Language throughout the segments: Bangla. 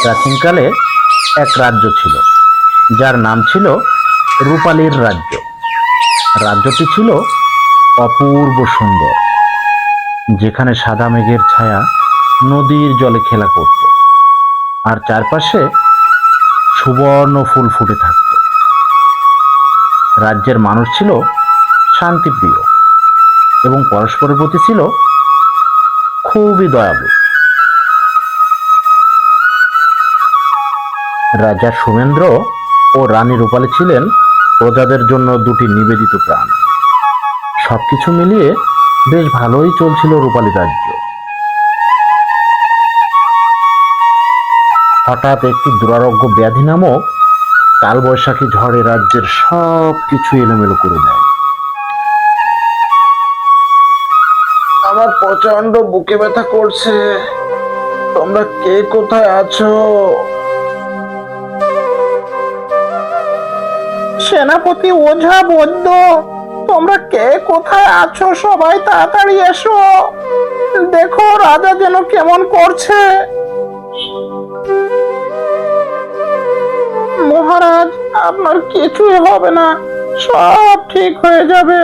প্রাচীনকালে এক রাজ্য ছিল, যার নাম ছিল রূপালীর রাজ্য। রাজ্যটি ছিল অপূর্ব সুন্দর, যেখানে সাদা মেঘের ছায়া নদীর জলে খেলা করত, আর চারপাশে সুবর্ণ ফুল ফুটে থাকত। রাজ্যের মানুষ ছিল শান্তিপ্রিয় এবং পরস্পরের প্রতি ছিল খুবই দয়ালু। রাজা সুমেন্দ্র ও রানী রূপালী ছিলেন প্রজাদের জন্য দুটি নিবেদিত প্রাণ। সবকিছু মিলিয়ে বেশ ভালোই চলছিল রূপালী রাজ্য। হঠাৎ একটি দুরারোগ্য ব্যাধি নামক কালবৈশাখী ঝড়ে রাজ্যের সব কিছু এলোমেলো করে দেয়। আমার প্রচন্ড বুকে ব্যথা করছে, তোমরা কে কোথায় আছো? সেনাপতি, ওঝা, বৈদ্য, তোমরা কে কোথায় আছো? সবাই তাড়াতাড়ি এসো, দেখো রাজা যেন কেমন করছে। মহারাজ, আপনার কিছুই হবে না, সব ঠিক হয়ে যাবে।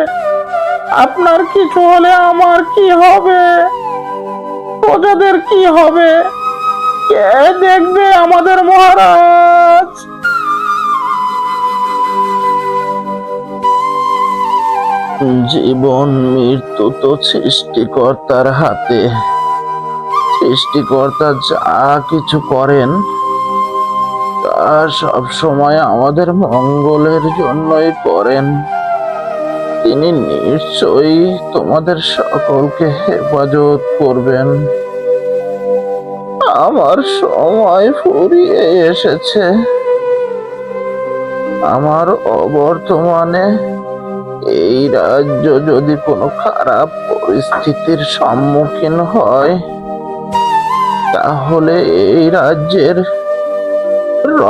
আপনার কিছু হলে আমার কি হবে? প্রজাদের কি হবে? কে দেখবে আমাদের মহারাজ? জীবন মৃত্যু তো সৃষ্টিকর্তার হাতে। সৃষ্টিকর্তা যা কিছু করেন তা সব সময় আমাদের মঙ্গলের জন্যই করেন। তিনি নিশ্চয়ই তোমাদের সকলকে হেফাজত করবেন। আমার সময় ফুরিয়ে এসেছে। আমার অবর্তমানে এই রাজ্য যদি কোনো খারাপ পরিস্থিতির সম্মুখীন হয়, তাহলে এই রাজ্যের